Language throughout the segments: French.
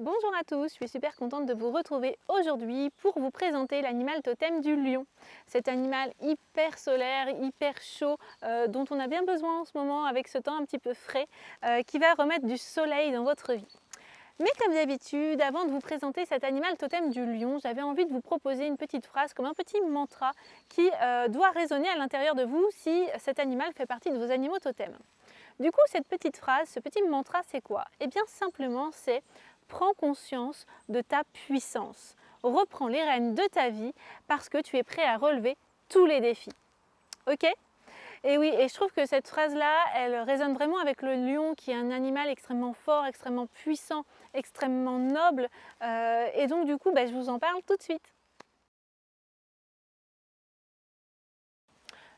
Bonjour à tous, je suis super contente de vous retrouver aujourd'hui pour vous présenter l'animal totem du lion. Cet animal hyper solaire, hyper chaud, dont on a bien besoin en ce moment avec ce temps un petit peu frais, qui va remettre du soleil dans votre vie. Mais comme d'habitude, avant de vous présenter cet animal totem du lion, j'avais envie de vous proposer une petite phrase comme un petit mantra qui doit résonner à l'intérieur de vous si cet animal fait partie de vos animaux totems. Du coup, cette petite phrase, ce petit mantra, c'est quoi? Eh bien, simplement, c'est prends conscience de ta puissance. Reprends les rênes de ta vie parce que tu es prêt à relever tous les défis. Ok? Et oui, et je trouve que cette phrase-là, elle résonne vraiment avec le lion qui est un animal extrêmement fort, extrêmement puissant, extrêmement noble. Et donc, du coup, je vous en parle tout de suite.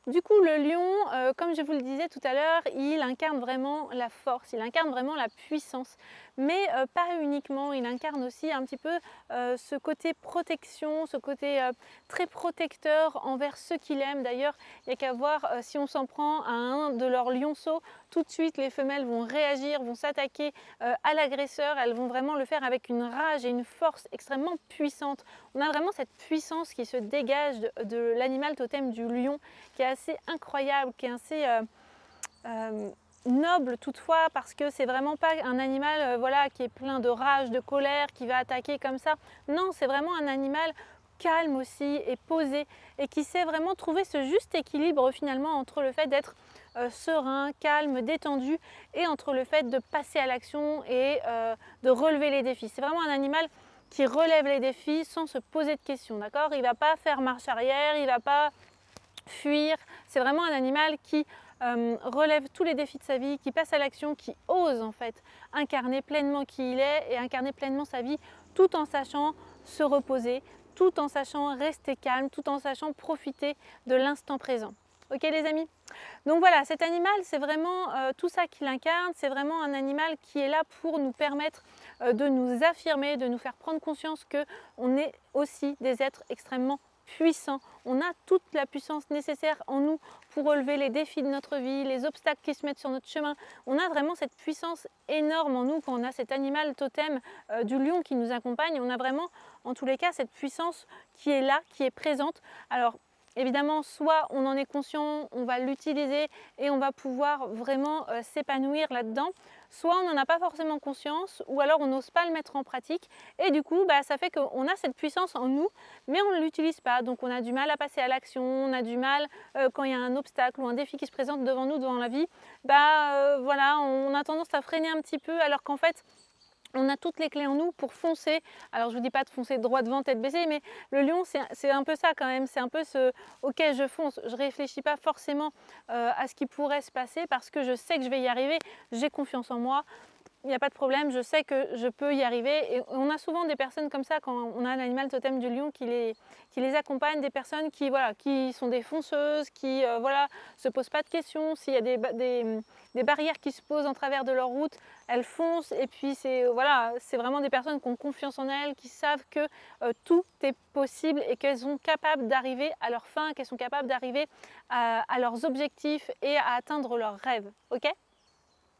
Du coup, le lion, comme je vous le disais tout à l'heure, il incarne vraiment la force, il incarne vraiment la puissance. Mais pas uniquement, il incarne aussi un petit peu ce côté protection, ce côté très protecteur envers ceux qu'il aime. D'ailleurs, il n'y a qu'à voir si on s'en prend à un de leurs lionceaux, tout de suite les femelles vont réagir, vont s'attaquer à l'agresseur. Elles vont vraiment le faire avec une rage et une force extrêmement puissante. On a vraiment cette puissance qui se dégage de l'animal totem du lion, qui est assez incroyable, qui est assez noble toutefois, parce que c'est vraiment pas un animal voilà, qui est plein de rage, de colère, qui va attaquer comme ça. Non, c'est vraiment un animal calme aussi et posé, et qui sait vraiment trouver ce juste équilibre finalement entre le fait d'être serein, calme, détendu, et entre le fait de passer à l'action et de relever les défis. C'est vraiment un animal qui relève les défis sans se poser de questions, d'accord? Il ne va pas faire marche arrière, il ne va pas fuir. C'est vraiment un animal qui relève tous les défis de sa vie, qui passe à l'action, qui ose en fait incarner pleinement qui il est et incarner pleinement sa vie, tout en sachant se reposer, tout en sachant rester calme, tout en sachant profiter de l'instant présent. Ok les amis? Donc voilà, cet animal, c'est vraiment tout ça qu'il incarne. C'est vraiment un animal qui est là pour nous permettre de nous affirmer, de nous faire prendre conscience qu'on est aussi des êtres extrêmement puissants. On a toute la puissance nécessaire en nous pour relever les défis de notre vie, les obstacles qui se mettent sur notre chemin. On a vraiment cette puissance énorme en nous quand on a cet animal totem du lion qui nous accompagne. On a vraiment, en tous les cas, cette puissance qui est là, qui est présente. Alors, évidemment, soit on en est conscient, on va l'utiliser et on va pouvoir vraiment s'épanouir là-dedans, soit on n'en a pas forcément conscience, ou alors on n'ose pas le mettre en pratique, et du coup ça fait qu'on a cette puissance en nous, mais on ne l'utilise pas, donc on a du mal à passer à l'action, on a du mal quand il y a un obstacle ou un défi qui se présente devant nous, devant la vie, voilà, on a tendance à freiner un petit peu, alors qu'en fait, on a toutes les clés en nous pour foncer. Alors je ne vous dis pas de foncer droit devant, tête baissée, mais le lion, c'est un peu ça quand même. C'est un peu ce « ok, je fonce ». Je ne réfléchis pas forcément à ce qui pourrait se passer parce que je sais que je vais y arriver. J'ai confiance en moi. Il n'y a pas de problème, je sais que je peux y arriver. Et on a souvent des personnes comme ça quand on a l'animal totem du lion qui les accompagne, des personnes qui, voilà, qui sont des fonceuses, qui voilà, se posent pas de questions. S'il y a des barrières qui se posent en travers de leur route, elles foncent. Et puis c'est voilà, c'est vraiment des personnes qui ont confiance en elles, qui savent que tout est possible et qu'elles sont capables d'arriver à leur fin, qu'elles sont capables d'arriver à leurs objectifs et à atteindre leurs rêves. Ok?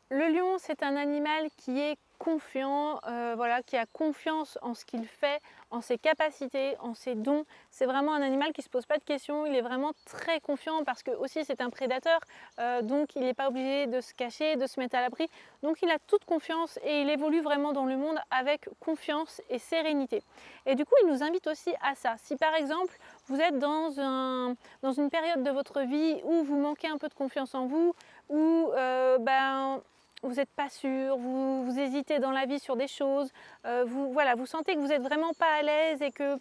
Le lion, c'est un animal qui est confiant, voilà, qui a confiance en ce qu'il fait, en ses capacités, en ses dons. C'est vraiment un animal qui ne se pose pas de questions, il est vraiment très confiant parce que aussi c'est un prédateur, donc il n'est pas obligé de se cacher, de se mettre à l'abri. Donc il a toute confiance et il évolue vraiment dans le monde avec confiance et sérénité. Et du coup, il nous invite aussi à ça. Si par exemple, vous êtes dans une période de votre vie où vous manquez un peu de confiance en vous, où vous n'êtes pas sûr, vous hésitez dans la vie sur des choses, voilà, vous sentez que vous n'êtes vraiment pas à l'aise et que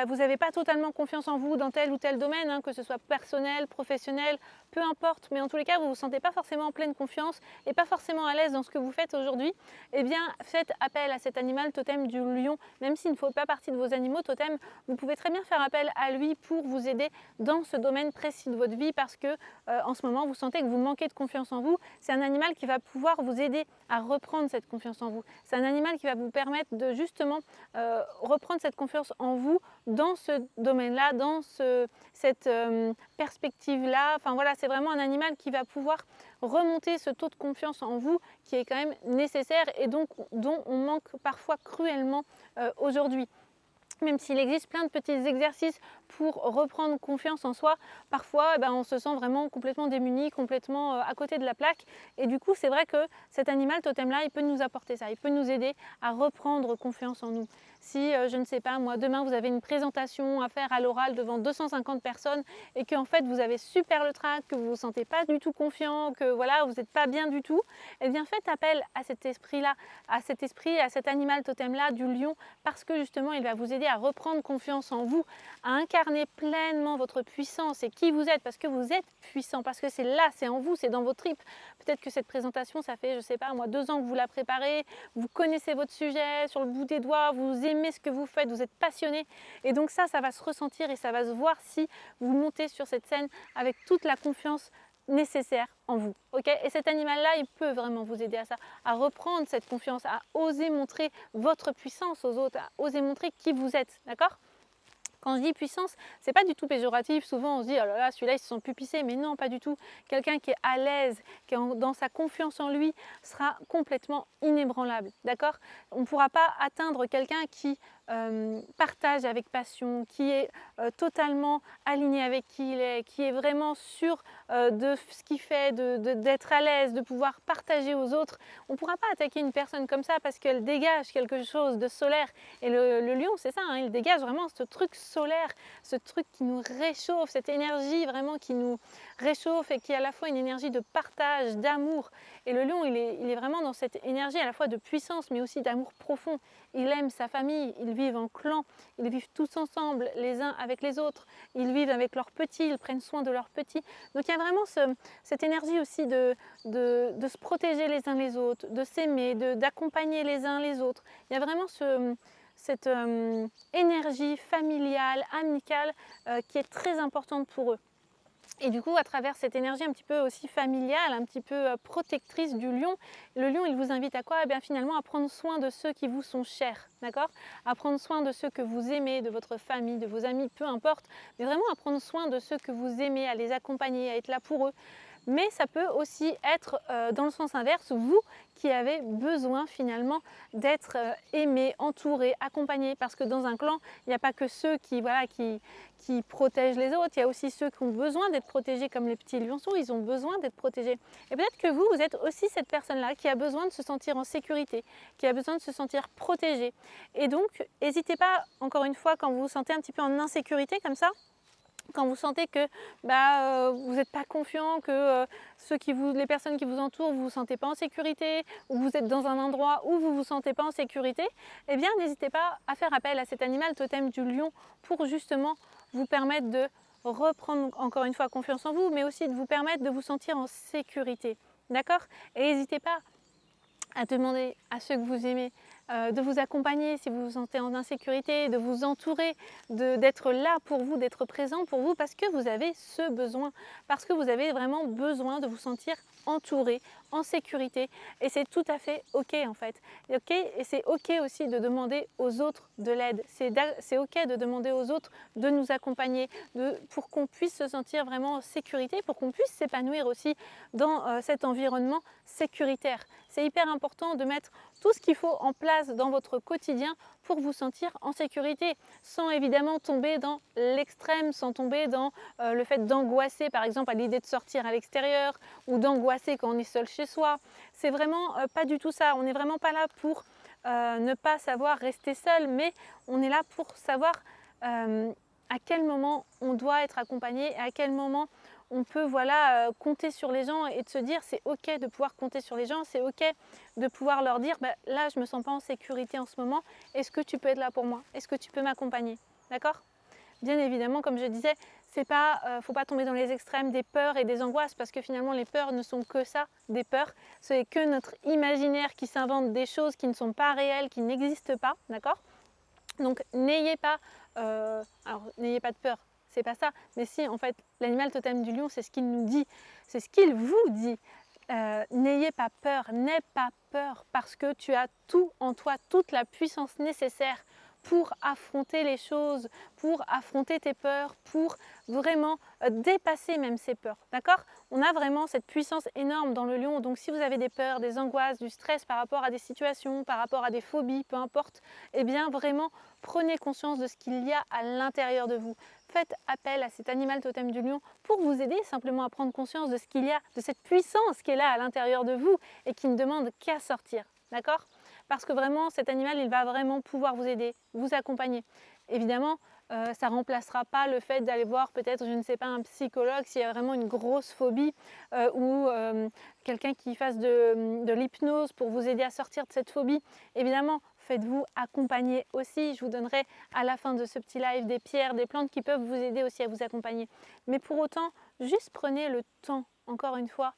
vous n'avez pas totalement confiance en vous dans tel ou tel domaine, hein, que ce soit personnel, professionnel, peu importe, mais en tous les cas, vous ne vous sentez pas forcément en pleine confiance et pas forcément à l'aise dans ce que vous faites aujourd'hui, eh bien, faites appel à cet animal totem du lion, même s'il ne faut pas partie de vos animaux totems, vous pouvez très bien faire appel à lui pour vous aider dans ce domaine précis de votre vie parce que en ce moment, vous sentez que vous manquez de confiance en vous. C'est un animal qui va pouvoir pouvoir vous aider à reprendre cette confiance en vous. C'est un animal qui va vous permettre de justement reprendre cette confiance en vous dans ce domaine-là, dans cette perspective-là. Enfin voilà, c'est vraiment un animal qui va pouvoir remonter ce taux de confiance en vous qui est quand même nécessaire et donc dont on manque parfois cruellement aujourd'hui. Même s'il existe plein de petits exercices pour reprendre confiance en soi, parfois on se sent vraiment complètement démuni, complètement à côté de la plaque. Et du coup, c'est vrai que cet animal totem-là, il peut nous apporter ça, il peut nous aider à reprendre confiance en nous. Si, je ne sais pas, moi, demain, vous avez une présentation à faire à l'oral devant 250 personnes et que en fait, vous avez super le trac, que vous ne vous sentez pas du tout confiant, que voilà, vous n'êtes pas bien du tout, eh bien, faites appel à cet esprit-là, à cet animal totem-là du lion, parce que justement, il va vous aider à reprendre confiance en vous, à incarner pleinement votre puissance et qui vous êtes, parce que vous êtes puissant, parce que c'est là, c'est en vous, c'est dans vos tripes. Peut-être que cette présentation, ça fait, je ne sais pas, moi, 2 ans que vous la préparez, vous connaissez votre sujet sur le bout des doigts, vous aimez ce que vous faites, vous êtes passionné. Et donc ça va se ressentir et ça va se voir si vous montez sur cette scène avec toute la confiance nécessaire en vous. Okay, et cet animal-là, il peut vraiment vous aider à ça, à reprendre cette confiance, à oser montrer votre puissance aux autres, à oser montrer qui vous êtes. D'accord ? Quand je dis puissance, c'est pas du tout péjoratif. Souvent, on se dit, oh là là, celui-là, il se sent pupissé. Mais non, pas du tout. Quelqu'un qui est à l'aise, qui est dans sa confiance en lui, sera complètement inébranlable. D'accord ? On ne pourra pas atteindre quelqu'un qui partage avec passion, qui est totalement aligné avec qui il est, qui est vraiment sûr de ce qu'il fait, d'être à l'aise, de pouvoir partager aux autres. On ne pourra pas attaquer une personne comme ça parce qu'elle dégage quelque chose de solaire. Et le lion, c'est ça, hein, il dégage vraiment ce truc solaire, ce truc qui nous réchauffe, cette énergie vraiment qui nous réchauffe et qui est à la fois une énergie de partage, d'amour. Et le lion, il est vraiment dans cette énergie à la fois de puissance mais aussi d'amour profond. Il aime sa famille, ils vivent en clan, ils vivent tous ensemble, les uns avec les autres, ils vivent avec leurs petits, ils prennent soin de leurs petits. Donc il y a vraiment cette énergie aussi de se protéger les uns les autres, de s'aimer, d'accompagner les uns les autres. Il y a vraiment cette énergie familiale, amicale qui est très importante pour eux. Et du coup, à travers cette énergie un petit peu aussi familiale, un petit peu protectrice du lion, le lion, il vous invite à quoi ? Eh bien, finalement, à prendre soin de ceux qui vous sont chers, d'accord ? À prendre soin de ceux que vous aimez, de votre famille, de vos amis, peu importe, mais vraiment à prendre soin de ceux que vous aimez, à les accompagner, à être là pour eux. Mais ça peut aussi être dans le sens inverse, vous qui avez besoin finalement d'être aimé, entouré, accompagné. Parce que dans un clan, il n'y a pas que ceux qui protègent les autres, il y a aussi ceux qui ont besoin d'être protégés comme les petits lionceaux, ils ont besoin d'être protégés. Et peut-être que vous êtes aussi cette personne-là qui a besoin de se sentir en sécurité, qui a besoin de se sentir protégée. Et donc, n'hésitez pas, encore une fois, quand vous vous sentez un petit peu en insécurité comme ça, quand vous sentez que vous n'êtes pas confiant, que les personnes qui vous entourent, vous ne vous sentez pas en sécurité, ou vous êtes dans un endroit où vous ne vous sentez pas en sécurité, eh bien n'hésitez pas à faire appel à cet animal totem du lion pour justement vous permettre de reprendre encore une fois confiance en vous, mais aussi de vous permettre de vous sentir en sécurité. D'accord ? Et n'hésitez pas à demander à ceux que vous aimez de vous accompagner si vous vous sentez en insécurité, de vous entourer, d'être là pour vous, d'être présent pour vous parce que vous avez ce besoin, parce que vous avez vraiment besoin de vous sentir entouré, en sécurité. Et c'est tout à fait OK en fait. Et c'est OK aussi de demander aux autres de l'aide. C'est OK de demander aux autres de nous accompagner pour qu'on puisse se sentir vraiment en sécurité, pour qu'on puisse s'épanouir aussi dans cet environnement sécuritaire. C'est hyper important de mettre tout ce qu'il faut en place dans votre quotidien pour vous sentir en sécurité, sans évidemment tomber dans l'extrême, sans tomber dans le fait d'angoisser par exemple à l'idée de sortir à l'extérieur ou d'angoisser quand on est seul chez soi. C'est vraiment pas du tout ça, on n'est vraiment pas là pour ne pas savoir rester seul, mais on est là pour savoir à quel moment on doit être accompagné et à quel moment on peut compter sur les gens et de se dire c'est ok de pouvoir compter sur les gens, c'est ok de pouvoir leur dire là je ne me sens pas en sécurité en ce moment, est-ce que tu peux être là pour moi, est-ce que tu peux m'accompagner, d'accord ? Bien évidemment, comme je disais, faut pas tomber dans les extrêmes des peurs et des angoisses parce que finalement les peurs ne sont que ça, des peurs, c'est que notre imaginaire qui s'invente des choses qui ne sont pas réelles, qui n'existent pas, d'accord ? Donc n'ayez pas de peur. C'est pas ça, mais si en fait l'animal totem du lion c'est ce qu'il nous dit, c'est ce qu'il vous dit. n'ayez pas peur, n'aie pas peur parce que tu as tout en toi, toute la puissance nécessaire pour affronter les choses, pour affronter tes peurs, pour vraiment dépasser même ces peurs, d'accord? On a vraiment cette puissance énorme dans le lion, donc si vous avez des peurs, des angoisses, du stress par rapport à des situations, par rapport à des phobies, peu importe, eh bien vraiment prenez conscience de ce qu'il y a à l'intérieur de vous. Faites appel à cet animal totem du lion pour vous aider simplement à prendre conscience de ce qu'il y a, de cette puissance qui est là à l'intérieur de vous et qui ne demande qu'à sortir, d'accord? Parce que vraiment, cet animal, il va vraiment pouvoir vous aider, vous accompagner. Évidemment, ça ne remplacera pas le fait d'aller voir peut-être, je ne sais pas, un psychologue s'il y a vraiment une grosse phobie ou quelqu'un qui fasse de l'hypnose pour vous aider à sortir de cette phobie. Évidemment, faites-vous accompagner aussi. Je vous donnerai à la fin de ce petit live des pierres, des plantes qui peuvent vous aider aussi à vous accompagner. Mais pour autant, juste prenez le temps, encore une fois,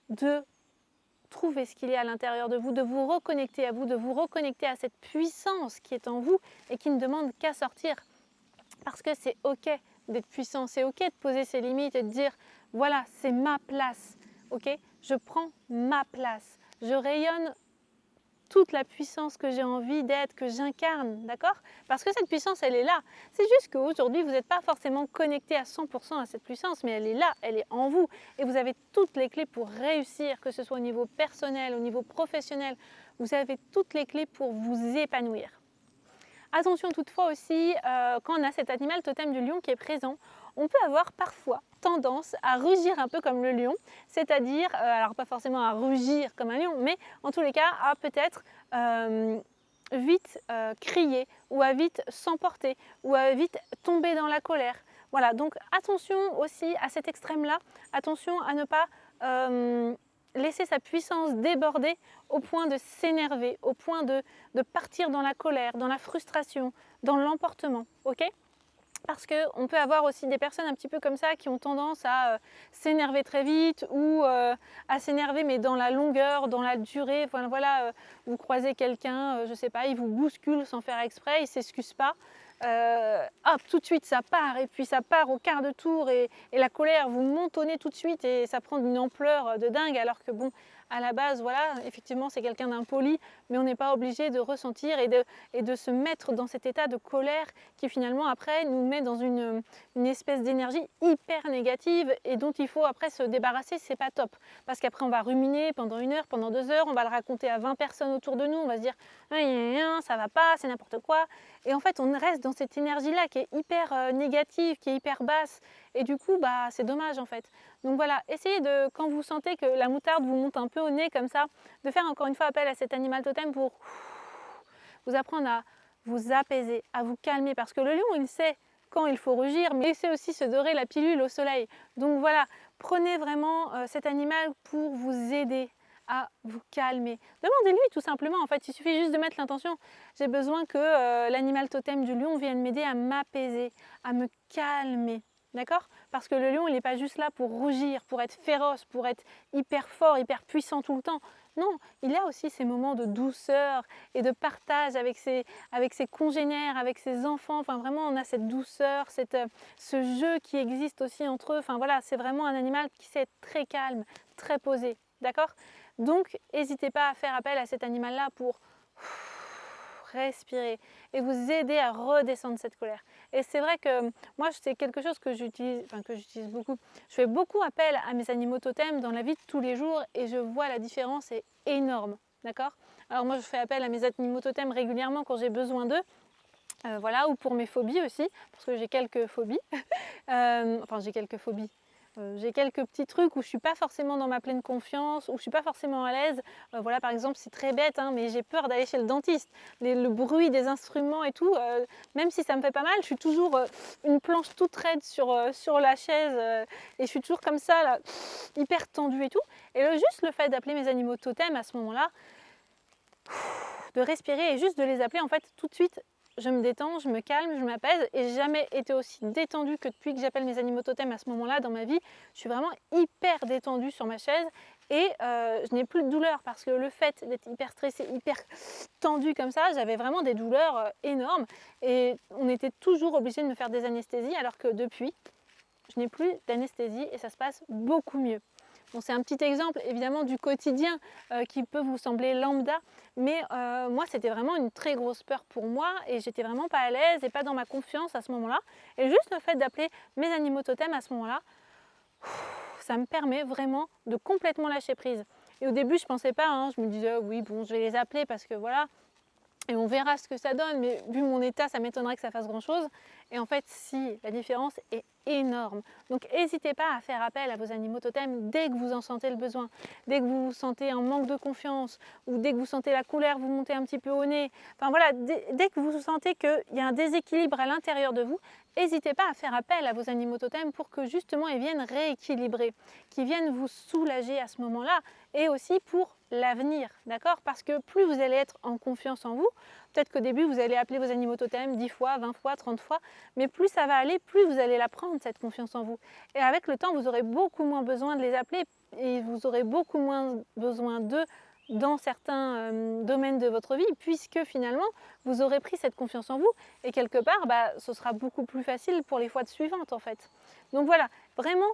de trouver ce qu'il y a à l'intérieur de vous, de vous reconnecter à vous, de vous reconnecter à cette puissance qui est en vous et qui ne demande qu'à sortir. Parce que c'est ok d'être puissant, c'est ok de poser ses limites et de dire voilà, c'est ma place, ok? Je prends ma place, je rayonne toute la puissance que j'ai envie d'être, que j'incarne, d'accord? Parce que cette puissance, elle est là. C'est juste qu'aujourd'hui, vous n'êtes pas forcément connecté à 100% à cette puissance, mais elle est là, elle est en vous. Et vous avez toutes les clés pour réussir, que ce soit au niveau personnel, au niveau professionnel. Vous avez toutes les clés pour vous épanouir. Attention toutefois aussi, quand on a cet animal totem du lion qui est présent, on peut avoir parfois tendance à rugir un peu comme le lion, c'est-à-dire, alors pas forcément à rugir comme un lion, mais en tous les cas à peut-être vite crier ou à vite s'emporter ou à vite tomber dans la colère. Voilà, donc attention aussi à cet extrême-là, attention à ne pas laisser sa puissance déborder au point de s'énerver, au point de partir dans la colère, dans la frustration, dans l'emportement, ok? Parce qu'on peut avoir aussi des personnes un petit peu comme ça qui ont tendance à s'énerver très vite ou à s'énerver mais dans la longueur, dans la durée. Enfin, voilà, vous croisez quelqu'un, je ne sais pas, il vous bouscule sans faire exprès, il ne s'excuse pas. Hop, tout de suite ça part et puis ça part au quart de tour et la colère vous montonnez tout de suite et ça prend une ampleur de dingue alors que bon, à la base, voilà, effectivement c'est quelqu'un d'impoli, mais on n'est pas obligé de ressentir et de se mettre dans cet état de colère qui finalement après nous met dans une espèce d'énergie hyper négative et dont il faut après se débarrasser, c'est pas top. Parce qu'après on va ruminer pendant 1 heure, pendant 2 heures, on va le raconter à 20 personnes autour de nous, on va se dire ça va pas, c'est n'importe quoi. Et en fait on reste dans cette énergie-là qui est hyper négative, qui est hyper basse. Et du coup, bah, c'est dommage en fait. Donc voilà, essayez de, quand vous sentez que la moutarde vous monte un peu au nez comme ça, de faire encore une fois appel à cet animal totem pour vous apprendre à vous apaiser, à vous calmer. Parce que le lion, il sait quand il faut rugir, mais il sait aussi se dorer la pilule au soleil. Donc voilà, prenez vraiment cet animal pour vous aider à vous calmer. Demandez-lui tout simplement, en fait, il suffit juste de mettre l'intention. J'ai besoin que l'animal totem du lion vienne m'aider à m'apaiser, à me calmer. D'accord? Parce que le lion, il n'est pas juste là pour rougir, pour être féroce, pour être hyper fort, hyper puissant tout le temps. Non, il a aussi ces moments de douceur et de partage avec ses congénères, avec ses enfants. Enfin, vraiment, on a cette douceur, ce jeu qui existe aussi entre eux. Enfin, voilà, c'est vraiment un animal qui sait être très calme, très posé. D'accord? Donc, n'hésitez pas à faire appel à cet animal-là pour respirer et vous aider à redescendre cette colère. Et c'est vrai que moi, c'est quelque chose que j'utilise beaucoup. Je fais beaucoup appel à mes animaux totems dans la vie de tous les jours et je vois la différence est énorme. D'accord? Alors moi, je fais appel à mes animaux totems régulièrement quand j'ai besoin d'eux. Voilà, ou pour mes phobies aussi, parce que j'ai quelques phobies. J'ai quelques petits trucs où je ne suis pas forcément dans ma pleine confiance, où je ne suis pas forcément à l'aise. Voilà, par exemple, c'est très bête, hein, mais j'ai peur d'aller chez le dentiste. Le bruit des instruments et tout, même si ça me fait pas mal, je suis toujours une planche toute raide sur la chaise et je suis toujours comme ça, là, hyper tendue et tout. Et juste le fait d'appeler mes animaux totems à ce moment-là, de respirer et juste de les appeler, en fait, tout de suite, je me détends, je me calme, je m'apaise et j'ai jamais été aussi détendue que depuis que j'appelle mes animaux totems à ce moment-là dans ma vie. Je suis vraiment hyper détendue sur ma chaise et je n'ai plus de douleur parce que le fait d'être hyper stressée, hyper tendue comme ça, j'avais vraiment des douleurs énormes et on était toujours obligé de me faire des anesthésies alors que depuis, je n'ai plus d'anesthésie et ça se passe beaucoup mieux. Bon, c'est un petit exemple évidemment du quotidien qui peut vous sembler lambda, mais moi c'était vraiment une très grosse peur pour moi et j'étais vraiment pas à l'aise et pas dans ma confiance à ce moment-là. Et juste le fait d'appeler mes animaux totems à ce moment-là, ça me permet vraiment de complètement lâcher prise. Et au début je pensais pas, hein, je me disais oui bon je vais les appeler parce que voilà, et on verra ce que ça donne, mais vu mon état, ça m'étonnerait que ça fasse grand-chose. Et en fait, si, la différence est énorme. Donc n'hésitez pas à faire appel à vos animaux totems dès que vous en sentez le besoin, dès que vous sentez un manque de confiance, ou dès que vous sentez la colère vous monter un petit peu au nez. Enfin voilà, dès que vous sentez qu'il y a un déséquilibre à l'intérieur de vous, n'hésitez pas à faire appel à vos animaux totems pour que justement ils viennent rééquilibrer, qu'ils viennent vous soulager à ce moment-là, et aussi pour l'avenir, d'accord? Parce que plus vous allez être en confiance en vous, peut-être qu'au début vous allez appeler vos animaux totems 10 fois, 20 fois, 30 fois, mais plus ça va aller, plus vous allez la prendre cette confiance en vous. Et avec le temps, vous aurez beaucoup moins besoin de les appeler et vous aurez beaucoup moins besoin d'eux dans certains domaines de votre vie, puisque finalement vous aurez pris cette confiance en vous et quelque part ce sera beaucoup plus facile pour les fois suivantes en fait. Donc voilà, vraiment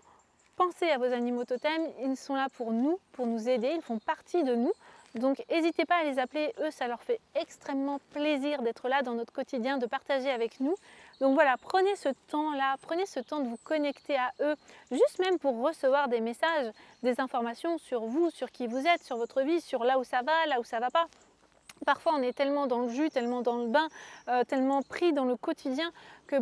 pensez à vos animaux totems, ils sont là pour nous aider, ils font partie de nous. Donc n'hésitez pas à les appeler, eux ça leur fait extrêmement plaisir d'être là dans notre quotidien, de partager avec nous. Donc voilà, prenez ce temps-là, prenez ce temps de vous connecter à eux, juste même pour recevoir des messages, des informations sur vous, sur qui vous êtes, sur votre vie, sur là où ça va pas. Parfois on est tellement dans le jus, tellement dans le bain, tellement pris dans le quotidien que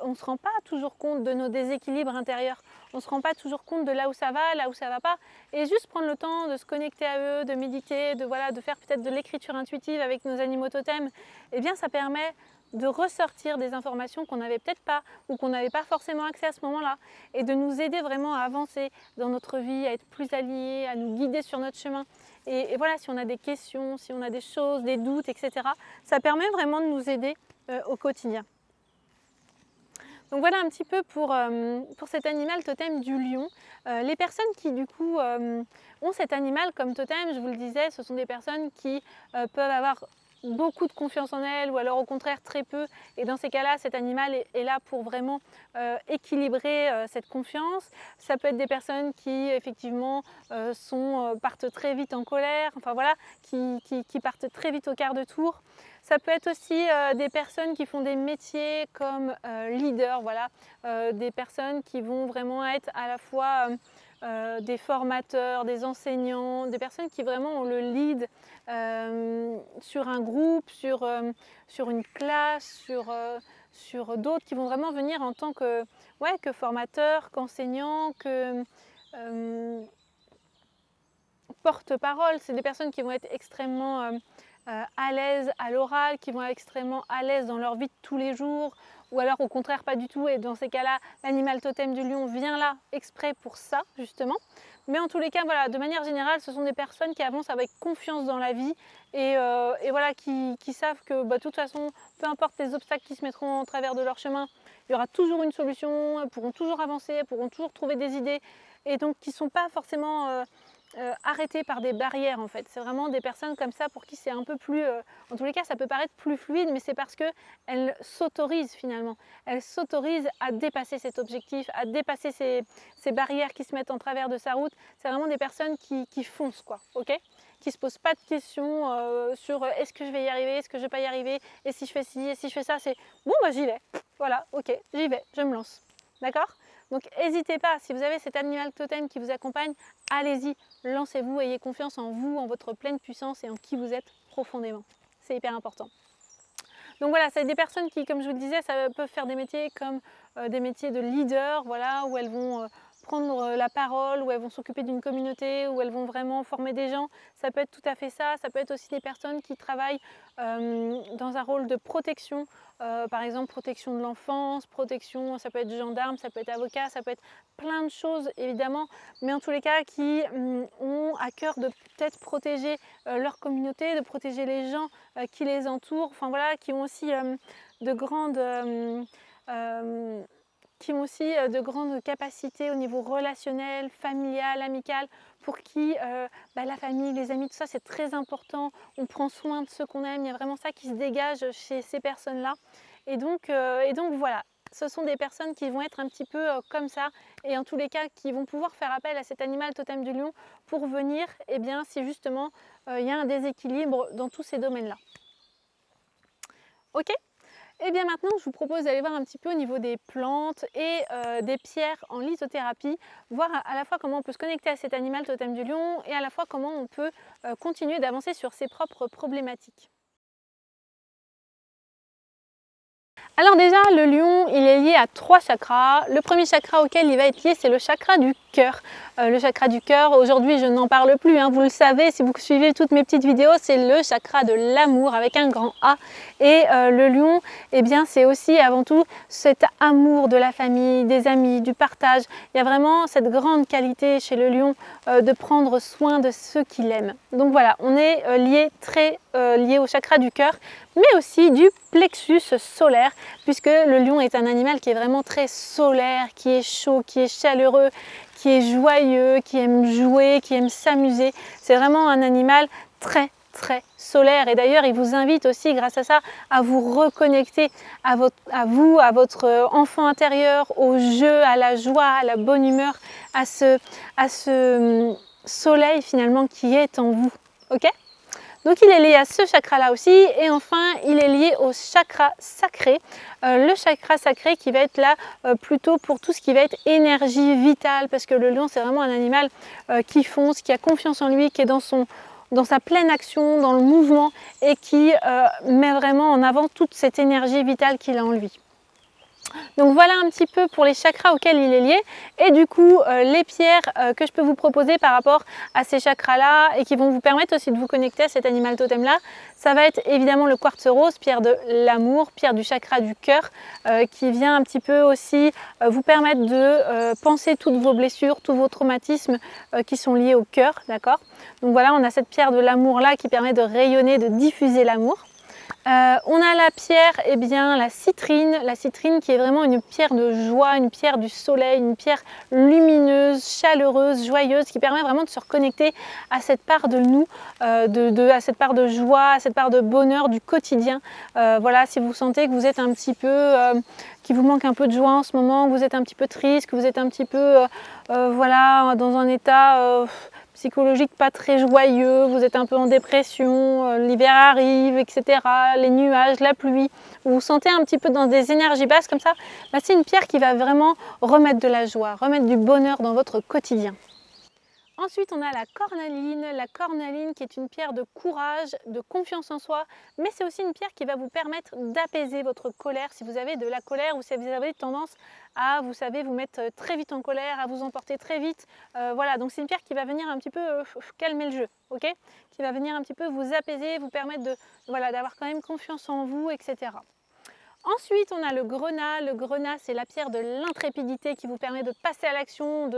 on ne se rend pas toujours compte de nos déséquilibres intérieurs. On ne se rend pas toujours compte de là où ça va pas. Et juste prendre le temps de se connecter à eux, de méditer, de faire peut-être de l'écriture intuitive avec nos animaux totems, eh bien ça permet de ressortir des informations qu'on n'avait peut-être pas ou qu'on n'avait pas forcément accès à ce moment-là et de nous aider vraiment à avancer dans notre vie, à être plus alignés, à nous guider sur notre chemin. Et voilà, si on a des questions, si on a des choses, des doutes, etc., ça permet vraiment de nous aider au quotidien. Donc voilà un petit peu pour cet animal totem du lion. Les personnes qui du coup ont cet animal comme totem, je vous le disais, ce sont des personnes qui peuvent avoir beaucoup de confiance en elles ou alors au contraire très peu, et dans ces cas-là cet animal est là pour vraiment équilibrer cette confiance. Ça peut être des personnes qui effectivement partent très vite en colère, enfin voilà, qui partent très vite au quart de tour. Ça peut être aussi des personnes qui font des métiers comme leader, voilà, des personnes qui vont vraiment être à la fois des formateurs, des enseignants, des personnes qui vraiment ont le lead sur un groupe, sur une classe, sur d'autres qui vont vraiment venir en tant que, ouais, que formateurs, qu'enseignants, que porte-parole. C'est des personnes qui vont être extrêmement à l'aise à l'oral, qui vont être extrêmement à l'aise dans leur vie de tous les jours, ou alors au contraire pas du tout, et dans ces cas-là, l'animal totem du lion vient là exprès pour ça, justement. Mais en tous les cas, voilà, de manière générale, ce sont des personnes qui avancent avec confiance dans la vie et voilà, qui savent que de toute façon, peu importe les obstacles qui se mettront en travers de leur chemin, il y aura toujours une solution, elles pourront toujours avancer, elles pourront toujours trouver des idées, et donc qui ne sont pas forcément arrêtées par des barrières en fait. C'est vraiment des personnes comme ça pour qui c'est un peu plus, en tous les cas ça peut paraître plus fluide, mais c'est parce qu'elles s'autorisent finalement. Elles s'autorisent à dépasser cet objectif, à dépasser ces barrières qui se mettent en travers de sa route. C'est vraiment des personnes qui foncent quoi, ok, qui ne se posent pas de questions sur est-ce que je vais y arriver, est-ce que je ne vais pas y arriver, et si je fais ci, et si je fais ça, c'est bon j'y vais, voilà, ok, j'y vais, je me lance, d'accord? Donc n'hésitez pas, si vous avez cet animal totem qui vous accompagne, allez-y, lancez-vous, ayez confiance en vous, en votre pleine puissance et en qui vous êtes profondément. C'est hyper important. Donc voilà, c'est des personnes qui, comme je vous le disais, ça peuvent faire des métiers comme des métiers de leader, voilà, où elles vont prendre la parole, où elles vont s'occuper d'une communauté, où elles vont vraiment former des gens. Ça peut être tout à fait ça. Ça peut être aussi des personnes qui travaillent dans un rôle de protection, par exemple protection de l'enfance, protection, ça peut être gendarme, ça peut être avocat, ça peut être plein de choses évidemment, mais en tous les cas qui ont à cœur de peut-être protéger leur communauté, de protéger les gens qui les entourent, enfin voilà, qui ont aussi de grandes de grandes capacités au niveau relationnel, familial, amical, pour qui la famille, les amis, tout ça c'est très important. On prend soin de ceux qu'on aime, il y a vraiment ça qui se dégage chez ces personnes-là. Et donc voilà, ce sont des personnes qui vont être un petit peu comme ça et en tous les cas qui vont pouvoir faire appel à cet animal totem du lion pour venir, eh bien, si justement il y a un déséquilibre dans tous ces domaines-là. Ok? Et bien maintenant, je vous propose d'aller voir un petit peu au niveau des plantes et des pierres en lithothérapie, voir à la fois comment on peut se connecter à cet animal totem du lion et à la fois comment on peut continuer d'avancer sur ses propres problématiques. Alors déjà, le lion, il est lié à 3 chakras. Le premier chakra auquel il va être lié, c'est le chakra du cœur. Le chakra du cœur, aujourd'hui, je n'en parle plus, hein, vous le savez, si vous suivez toutes mes petites vidéos, c'est le chakra de l'amour avec un grand A. Et le lion, eh bien, c'est aussi avant tout cet amour de la famille, des amis, du partage. Il y a vraiment cette grande qualité chez le lion de prendre soin de ceux qu'il aime. Donc voilà, on est très lié au chakra du cœur, mais aussi du plexus solaire, puisque le lion est un animal qui est vraiment très solaire, qui est chaud, qui est chaleureux, qui est joyeux, qui aime jouer, qui aime s'amuser. C'est vraiment un animal très solaire et d'ailleurs il vous invite aussi grâce à ça à vous reconnecter à votre enfant intérieur, au jeu, à la joie, à la bonne humeur, à ce soleil finalement qui est en vous. Ok ? Donc il est lié à ce chakra-là aussi et enfin il est lié au chakra sacré. Le chakra sacré qui va être là plutôt pour tout ce qui va être énergie vitale parce que le lion c'est vraiment un animal qui fonce, qui a confiance en lui, qui est dans sa pleine action, dans le mouvement et qui met vraiment en avant toute cette énergie vitale qu'il a en lui. Donc voilà un petit peu pour les chakras auxquels il est lié et du coup les pierres que je peux vous proposer par rapport à ces chakras là et qui vont vous permettre aussi de vous connecter à cet animal totem là, ça va être évidemment le quartz rose, pierre de l'amour, pierre du chakra du cœur qui vient un petit peu aussi vous permettre de penser toutes vos blessures, tous vos traumatismes qui sont liés au cœur, d'accord? Donc voilà, on a cette pierre de l'amour là qui permet de rayonner, de diffuser l'amour. On a la pierre, eh bien, la citrine qui est vraiment une pierre de joie, une pierre du soleil, une pierre lumineuse, chaleureuse, joyeuse, qui permet vraiment de se reconnecter à cette part de nous, à cette part de joie, à cette part de bonheur du quotidien. Voilà, si vous sentez que vous êtes un petit peu, qu'il vous manque un peu de joie en ce moment, que vous êtes un petit peu triste, que vous êtes un petit peu, voilà, dans un état psychologique pas très joyeux, vous êtes un peu en dépression, l'hiver arrive, etc., les nuages, la pluie, vous vous sentez un petit peu dans des énergies basses comme ça, bah c'est une pierre qui va vraiment remettre de la joie, remettre du bonheur dans votre quotidien. Ensuite, on a la cornaline qui est une pierre de courage, de confiance en soi, mais c'est aussi une pierre qui va vous permettre d'apaiser votre colère si vous avez de la colère ou si vous avez tendance à, vous savez, vous mettre très vite en colère, à vous emporter très vite. Voilà, donc c'est une pierre qui va venir un petit peu calmer le jeu, ok? Qui va venir un petit peu vous apaiser, vous permettre de, voilà, d'avoir quand même confiance en vous, etc. Ensuite, on a le grenat. Le grenat, c'est la pierre de l'intrépidité qui vous permet de passer à l'action,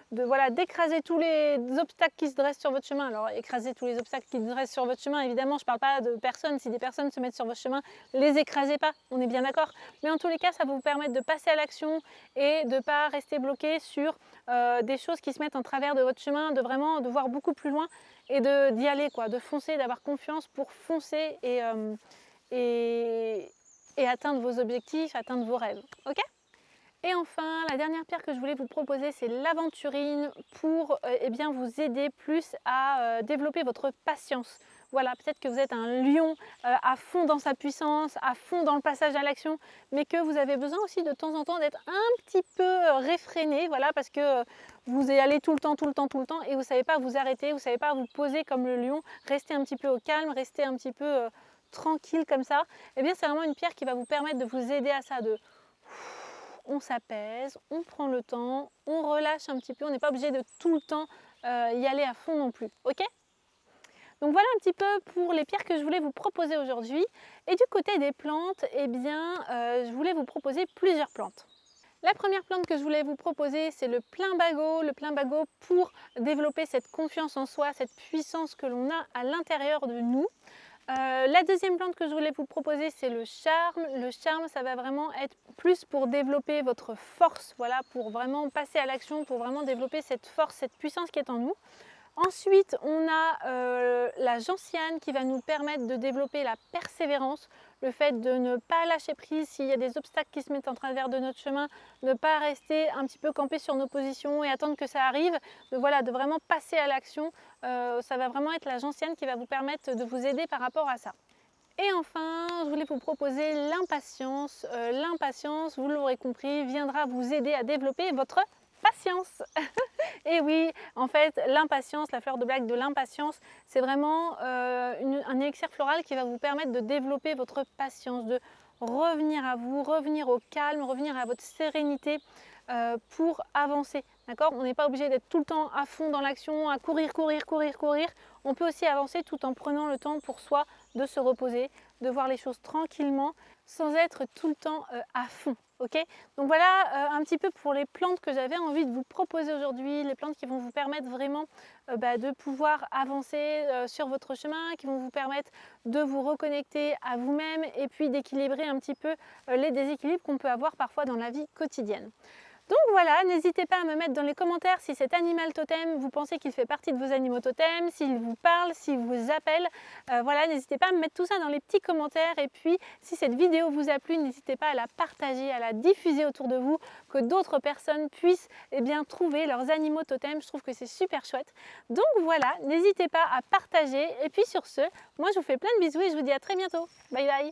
voilà, d'écraser tous les obstacles qui se dressent sur votre chemin. Alors, écraser tous les obstacles qui se dressent sur votre chemin, évidemment, je ne parle pas de personnes. Si des personnes se mettent sur votre chemin, les écrasez pas, on est bien d'accord. Mais en tous les cas, ça va vous permettre de passer à l'action et de ne pas rester bloqué sur des choses qui se mettent en travers de votre chemin, de vraiment de voir beaucoup plus loin et d'y aller, quoi, de foncer, d'avoir confiance pour foncer et atteindre vos objectifs, atteindre vos rêves. Ok ? Et enfin, la dernière pierre que je voulais vous proposer, c'est l'aventurine pour eh bien, vous aider plus à développer votre patience. Voilà, peut-être que vous êtes un lion à fond dans sa puissance, à fond dans le passage à l'action, mais que vous avez besoin aussi de temps en temps d'être un petit peu réfréné, voilà, parce que vous y allez tout le temps, et vous ne savez pas vous arrêter, vous ne savez pas vous poser comme le lion, rester un petit peu au calme, rester un petit peu tranquille comme ça. Eh bien, c'est vraiment une pierre qui va vous permettre de vous aider à ça, on s'apaise, on prend le temps, on relâche un petit peu, on n'est pas obligé de tout le temps y aller à fond non plus, ok ? Donc voilà un petit peu pour les pierres que je voulais vous proposer aujourd'hui. Et du côté des plantes, eh bien, je voulais vous proposer plusieurs plantes. La première plante que je voulais vous proposer, c'est le plumbago pour développer cette confiance en soi, cette puissance que l'on a à l'intérieur de nous. La deuxième plante que je voulais vous proposer, c'est le charme. Le charme, ça va vraiment être plus pour développer votre force, voilà, pour vraiment passer à l'action, pour vraiment développer cette force, cette puissance qui est en nous. Ensuite, on a la gentiane qui va nous permettre de développer la persévérance, le fait de ne pas lâcher prise s'il y a des obstacles qui se mettent en travers de notre chemin, ne pas rester un petit peu campé sur nos positions et attendre que ça arrive, de vraiment passer à l'action. Ça va vraiment être la gentiane qui va vous permettre de vous aider par rapport à ça. Et enfin, je voulais vous proposer l'impatience. L'impatience, vous l'aurez compris, viendra vous aider à développer votre patience. Et oui, en fait, l'impatience, la fleur de bague de l'impatience, c'est vraiment un élixir floral qui va vous permettre de développer votre patience, de revenir à vous, revenir au calme, revenir à votre sérénité pour avancer. D'accord? On n'est pas obligé d'être tout le temps à fond dans l'action, à courir, courir, courir, courir. On peut aussi avancer tout en prenant le temps pour soi de se reposer, de voir les choses tranquillement, sans être tout le temps à fond. Okay, donc voilà un petit peu pour les plantes que j'avais envie de vous proposer aujourd'hui, les plantes qui vont vous permettre vraiment de pouvoir avancer sur votre chemin, qui vont vous permettre de vous reconnecter à vous-même et puis d'équilibrer un petit peu les déséquilibres qu'on peut avoir parfois dans la vie quotidienne. Donc voilà, n'hésitez pas à me mettre dans les commentaires si cet animal totem, vous pensez qu'il fait partie de vos animaux totems, s'il vous parle, s'il vous appelle. Voilà, n'hésitez pas à me mettre tout ça dans les petits commentaires. Et puis, si cette vidéo vous a plu, n'hésitez pas à la partager, à la diffuser autour de vous, que d'autres personnes puissent trouver leurs animaux totems. Je trouve que c'est super chouette. Donc voilà, n'hésitez pas à partager. Et puis sur ce, moi je vous fais plein de bisous et je vous dis à très bientôt. Bye bye.